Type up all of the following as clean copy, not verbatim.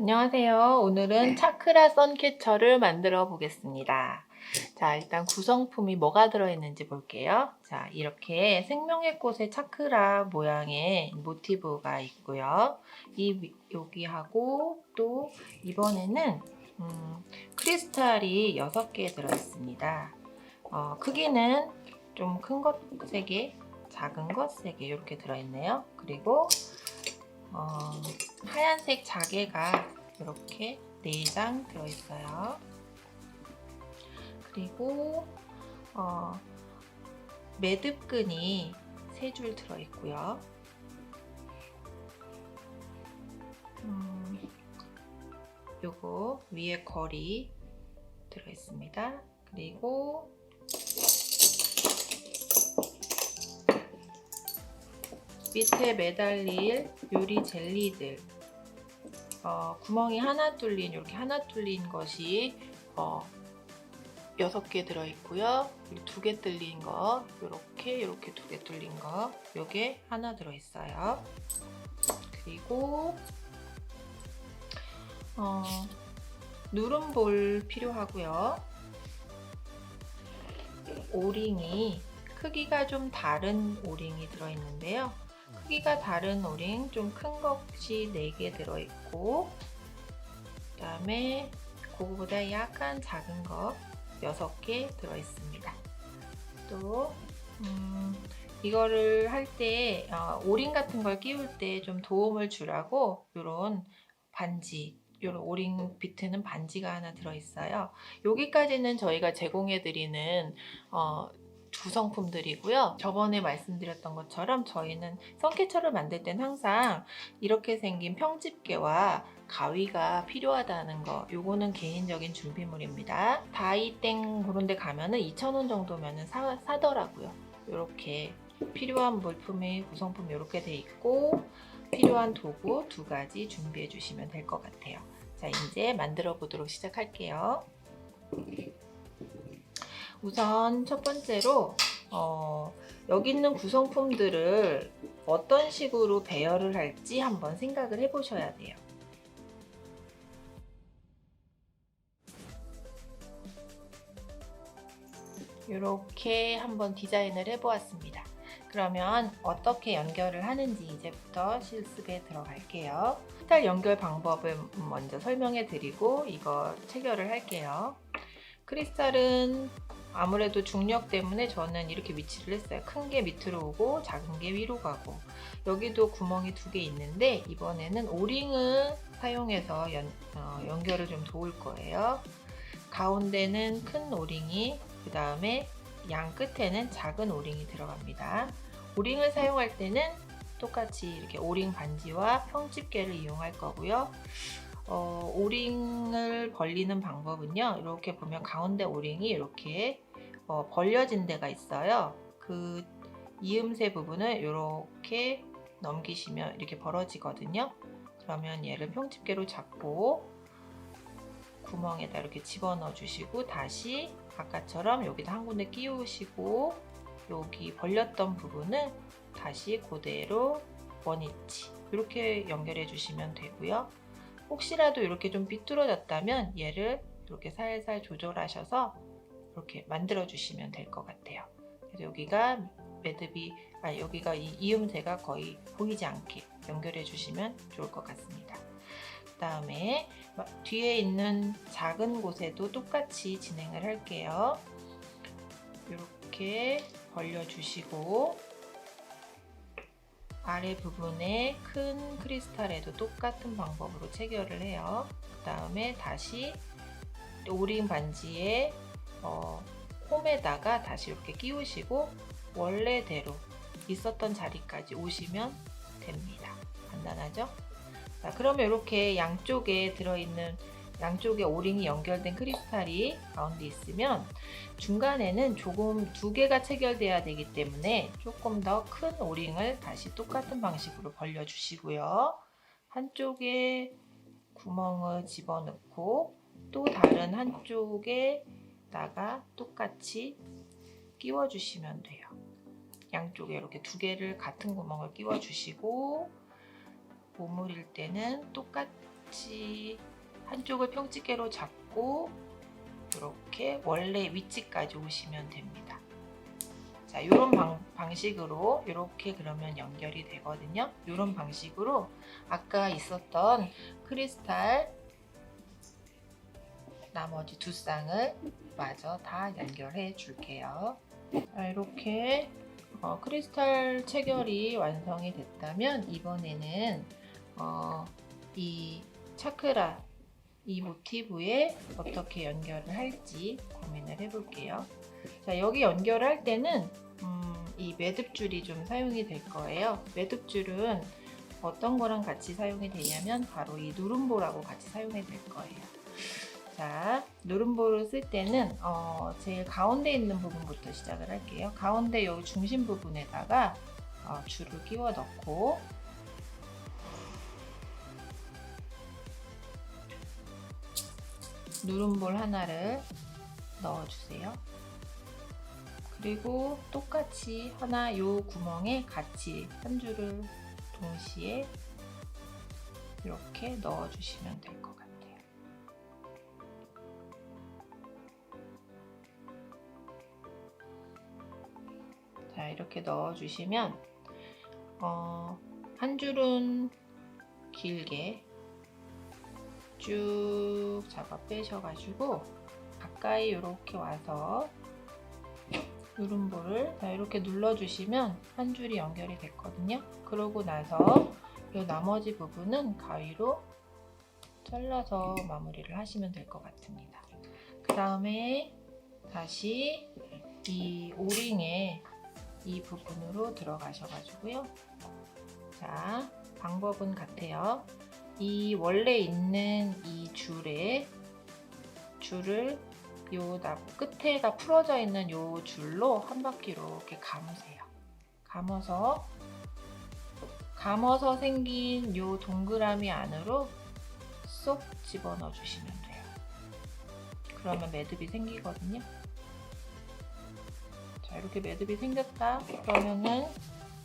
안녕하세요. 오늘은 차크라 선캐쳐를 만들어 보겠습니다. 자, 일단 구성품이 뭐가 들어있는지 볼게요. 자, 이렇게 생명의 꽃의 차크라 모양의 모티브가 있고요. 여기하고 또 이번에는 크리스탈이 6개 들어있습니다. 크기는 좀 큰 것 3개, 작은 것 3개 이렇게 들어있네요. 그리고 하얀색 자개가 이렇게 4장 들어있어요. 그리고 매듭끈이 3줄 들어있고요. 요거 위에 거리 들어있습니다. 그리고 밑에 매달릴 유리 젤리들, 구멍이 하나 뚫린, 이렇게 하나 뚫린 것이 6개 들어있고요. 2개 뚫린 거, 이렇게 2개 뚫린 거, 요게 하나 들어있어요. 그리고 누름볼 필요하고요. 오링이 크기가 좀 다른 오링이 들어있는데요. 크기가 다른 오링, 좀 큰 것이 4개 들어있고, 그 다음에 그거보다 약간 작은 거 6개 들어있습니다. 또 이거를 할 때 오링 같은 걸 끼울 때 좀 도움을 주라고 이런 반지, 이런 오링 비트는 반지가 하나 들어있어요. 여기까지는 저희가 제공해드리는 구성품들이고요. 저번에 말씀드렸던 것처럼 저희는 선캐쳐를 만들 땐 항상 이렇게 생긴 평집게와 가위가 필요하다는 거, 요거는 개인적인 준비물입니다. 다이땡 그런 데 가면은 2,000원 정도면 사더라고요. 이렇게 필요한 물품의 구성품 이렇게 돼 있고, 필요한 도구 2가지 준비해 주시면 될 것 같아요. 자, 이제 만들어 보도록 시작할게요. 우선 첫 번째로 여기 있는 구성품들을 어떤 식으로 배열을 할지 한번 생각을 해 보셔야 돼요. 이렇게 한번 디자인을 해 보았습니다. 그러면 어떻게 연결을 하는지 이제부터 실습에 들어갈게요. 크리스탈 연결 방법을 먼저 설명해 드리고 이거 체결을 할게요. 크리스탈은 아무래도 중력 때문에 저는 이렇게 위치를 했어요. 큰 게 밑으로 오고 작은 게 위로 가고, 여기도 구멍이 2개 있는데 이번에는 오링을 사용해서 연결을 좀 도울 거예요. 가운데는 큰 오링이, 그 다음에 양 끝에는 작은 오링이 들어갑니다. 오링을 사용할 때는 똑같이 이렇게 오링 반지와 평집게를 이용할 거고요. 오링을 벌리는 방법은요, 이렇게 보면 가운데 오링이 이렇게 벌려진 데가 있어요. 그 이음새 부분을 이렇게 넘기시면 이렇게 벌어지거든요. 그러면 얘를 평집게로 잡고 구멍에다 이렇게 집어넣어 주시고, 다시 아까처럼 여기다 한 군데 끼우시고, 여기 벌렸던 부분을 다시 그대로 원위치 이렇게 연결해 주시면 되고요. 혹시라도 이렇게 좀 삐뚤어졌다면 얘를 이렇게 살살 조절하셔서 이렇게 만들어 주시면 될 것 같아요. 그래서 여기가 매듭이, 여기가 이 이음새가 거의 보이지 않게 연결해 주시면 좋을 것 같습니다. 그 다음에 뒤에 있는 작은 곳에도 똑같이 진행을 할게요. 이렇게 벌려주시고, 아래 부분에 큰 크리스탈에도 똑같은 방법으로 체결을 해요. 그 다음에 다시 오링 반지에 홈에다가 다시 이렇게 끼우시고 원래대로 있었던 자리까지 오시면 됩니다. 간단하죠? 자, 그러면 이렇게 양쪽에 들어있는, 양쪽에 오링이 연결된 크리스탈이 가운데 있으면 중간에는 조금 2개가 체결돼야 되기 때문에 조금 더 큰 오링을 다시 똑같은 방식으로 벌려 주시고요. 한쪽에 구멍을 집어넣고 또 다른 한쪽에다가 똑같이 끼워 주시면 돼요. 양쪽에 이렇게 2개를 같은 구멍을 끼워 주시고, 오므릴 때는 똑같이 똑같이 한쪽을 평집게로 잡고 이렇게 원래 위치까지 오시면 됩니다. 자, 이런 방식으로 이렇게 그러면 연결이 되거든요. 이런 방식으로 아까 있었던 크리스탈 나머지 두 쌍을 마저 다 연결해 줄게요. 자, 이렇게 크리스탈 체결이 완성이 됐다면 이번에는 이 차크라 이 모티브에 어떻게 연결을 할지 고민을 해볼게요. 자, 여기 연결할 때는 이 매듭줄이 좀 사용이 될 거예요. 매듭줄은 어떤 거랑 같이 사용이 되냐면 바로 이 누름볼하고 같이 사용이 될 거예요. 자, 누름볼을 쓸 때는 제일 가운데 있는 부분부터 시작을 할게요. 가운데 여기 중심 부분에다가 줄을 끼워 넣고 누름볼 하나를 넣어주세요. 그리고 똑같이 하나 요 구멍에 같이 한 줄을 동시에 이렇게 넣어주시면 될 것 같아요. 자, 이렇게 넣어주시면 한 줄은 길게 쭉 잡아 빼셔가지고 가까이 이렇게 와서 누름볼을 이렇게 눌러주시면 한 줄이 연결이 됐거든요. 그러고 나서 이 나머지 부분은 가위로 잘라서 마무리를 하시면 될 것 같습니다. 그 다음에 다시 이 오링의 이 부분으로 들어가셔가지고요. 자, 방법은 같아요. 이 원래 있는 이 줄을 요 나무 끝에가 풀어져 있는 요 줄로 한 바퀴 이렇게 감으세요. 감아서 생긴 요 동그라미 안으로 쏙 집어넣어 주시면 돼요. 그러면 매듭이 생기거든요. 자, 이렇게 매듭이 생겼다. 그러면은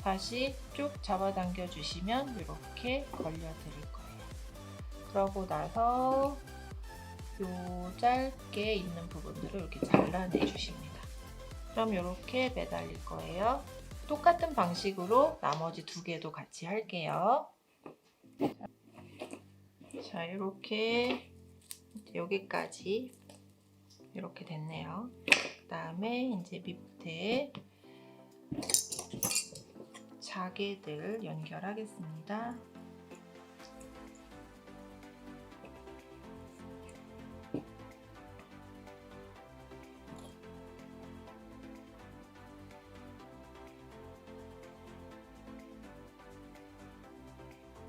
다시 쭉 잡아당겨 주시면 이렇게 걸려 드릴 거예요. 그러고 나서 요 짧게 있는 부분들을 이렇게 잘라내 주십니다. 그럼 이렇게 매달릴 거예요. 똑같은 방식으로 나머지 두 개도 같이 할게요. 자, 이렇게 여기까지 이렇게 됐네요. 그 다음에 이제 밑에 자개들 연결하겠습니다.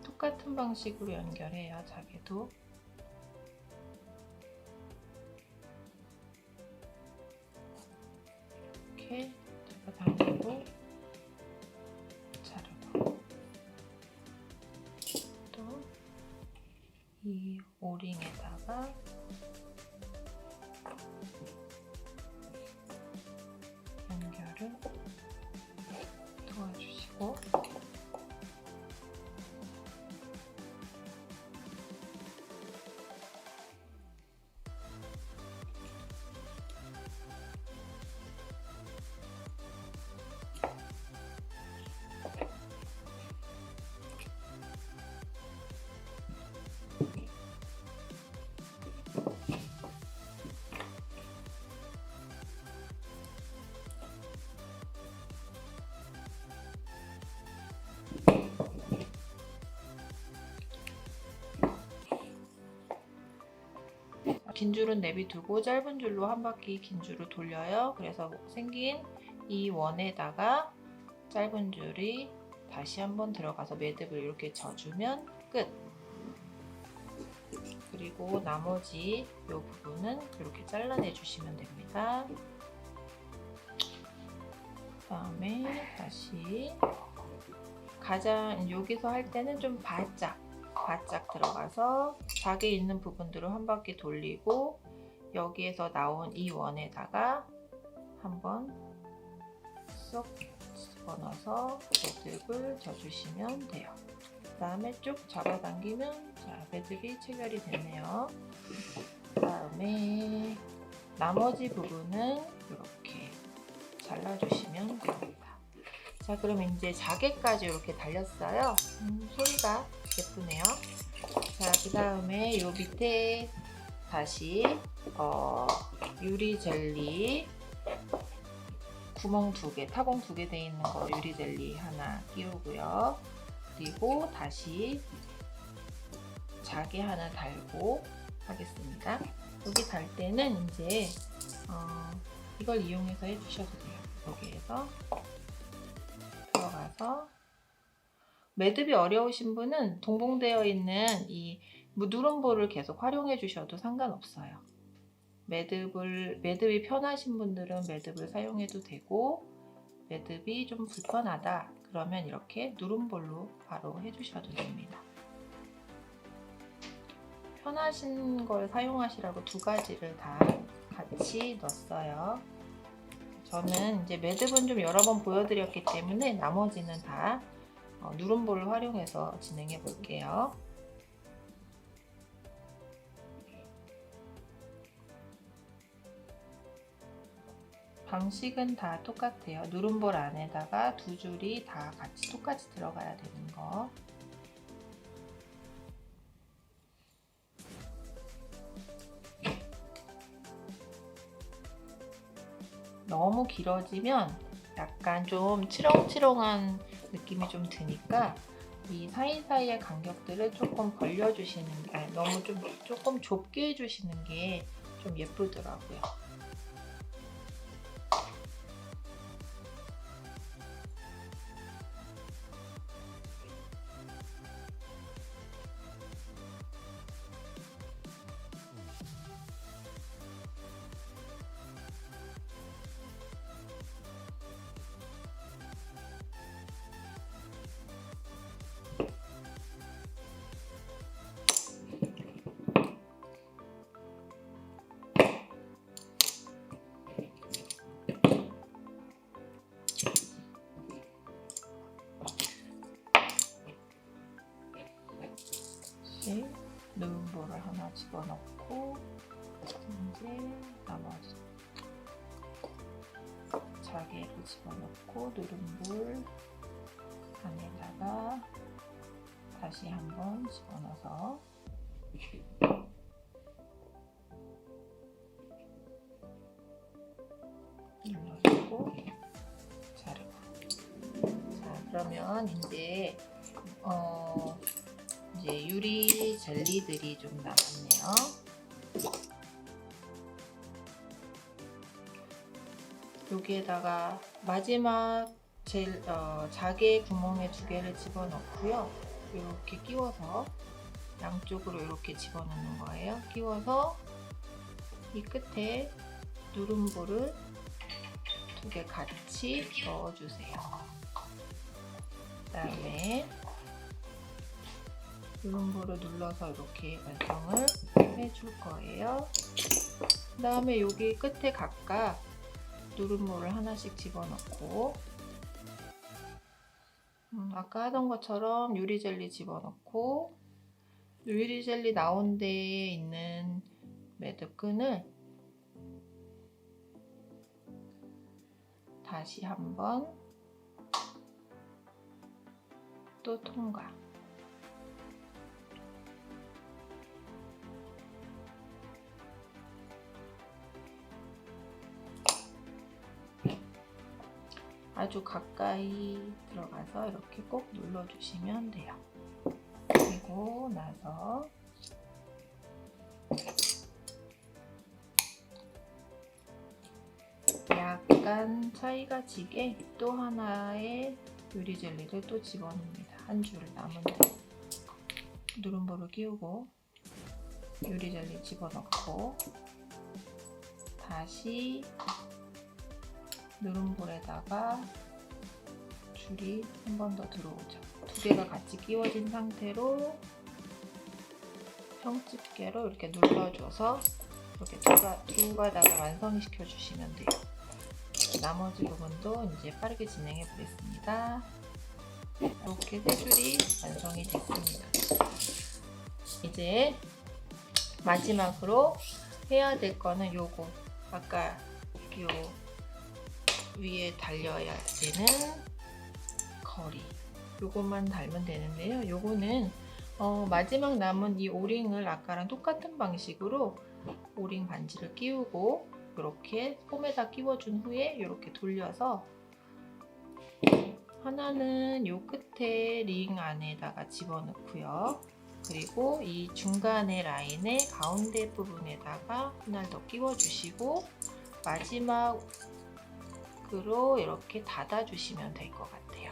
똑같은 방식으로 연결해요. 자개도. 이렇게 잡아당기고 자르고 또 이 오링에다가 연결을 도와주시고 긴 줄은 내비두고 짧은 줄로 한 바퀴 긴 줄을 돌려요. 그래서 생긴 이 원에다가 짧은 줄이 다시 한번 들어가서 매듭을 이렇게 져주면 끝. 그리고 나머지 이 부분은 이렇게 잘라내 주시면 됩니다. 그 다음에 다시 가장 여기서 할 때는 좀 바짝 들어가서 자개 있는 부분들을 한 바퀴 돌리고 여기에서 나온 이 원에다가 한번 쏙 집어넣어서 매듭을 져주시면 돼요. 다음에 쭉 잡아당기면 자, 매듭이 체결이 됐네요. 그 다음에 나머지 부분은 이렇게 잘라주시면 됩니다. 자, 그럼 이제 자개까지 이렇게 달렸어요. 소리가 예쁘네요. 자, 그 다음에 이 밑에 다시 유리 젤리 구멍 2개, 타공 2개 돼 있는 거 유리 젤리 하나 끼우고요. 그리고 다시 자개 하나 달고 하겠습니다. 여기 달 때는 이제 이걸 이용해서 해주셔도 돼요. 여기에서 들어가서 매듭이 어려우신 분은 동봉되어 있는 이 누름볼을 계속 활용해 주셔도 상관없어요. 매듭이 편하신 분들은 매듭을 사용해도 되고, 매듭이 좀 불편하다 그러면 이렇게 누름볼로 바로 해주셔도 됩니다. 편하신 걸 사용하시라고 2가지를 다 같이 넣었어요. 저는 이제 매듭은 좀 여러 번 보여드렸기 때문에 나머지는 다 누름볼을 활용해서 진행해 볼게요. 방식은 다 똑같아요. 누름볼 안에다가 2줄이 다 같이 똑같이 들어가야 되는 거. 너무 길어지면 약간 좀 치렁치렁한 느낌이 좀 드니까 이 사이사이의 간격들을 조금 벌려주시는 게, 너무 조금 좁게 해주시는 게 좀 예쁘더라고요. 누름볼을 하나 집어넣고 이제 나머지 자개를 집어넣고 누름볼 안에다가 다시 한번 집어넣어서 눌러주고 자르고. 자, 그러면 이제 유리 젤리들이 좀 남았네요. 여기에다가 마지막 자개 구멍에 2개를 집어넣고요. 이렇게 끼워서 양쪽으로 이렇게 집어넣는 거예요. 끼워서 이 끝에 누름볼을 2개 같이 넣어주세요. 그 다음에 누름볼을 눌러서 이렇게 완성을 해줄 거예요. 그 다음에 여기 끝에 각각 누름볼을 하나씩 집어넣고 아까 하던 것처럼 유리젤리 집어넣고 유리젤리 나온 데에 있는 매듭끈을 다시 한번 또 통과. 아주 가까이 들어가서 이렇게 꼭 눌러주시면 돼요. 그리고 나서 약간 차이가 지게 또 하나의 유리젤리를 또 집어넣습니다. 한 줄 남은데 누름볼을 끼우고 유리젤리 집어넣고 다시 누름볼에다가 줄이 한 번 더 들어오죠. 2개가 같이 끼워진 상태로 형집게로 이렇게 눌러줘서 이렇게 두 가닥을 완성시켜 주시면 돼요. 나머지 부분도 이제 빠르게 진행해 보겠습니다. 이렇게 세 줄이 완성이 됐습니다. 이제 마지막으로 해야 될 거는 요거, 아까 요 위에 달려야 되는 거리, 요것만 달면 되는데요. 요거는 마지막 남은 이 오링을 아까랑 똑같은 방식으로 오링 반지를 끼우고 이렇게 폼에다 끼워준 후에 이렇게 돌려서 하나는 요 끝에 링 안에다가 집어넣고요. 그리고 이 중간의 라인의 가운데 부분에다가 하나를 더 끼워주시고 마지막으로 이렇게 닫아주시면 될 것 같아요.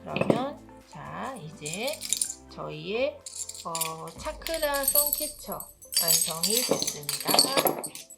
그러면 자, 이제 저희의 차크라 선캐쳐 완성이 됐습니다.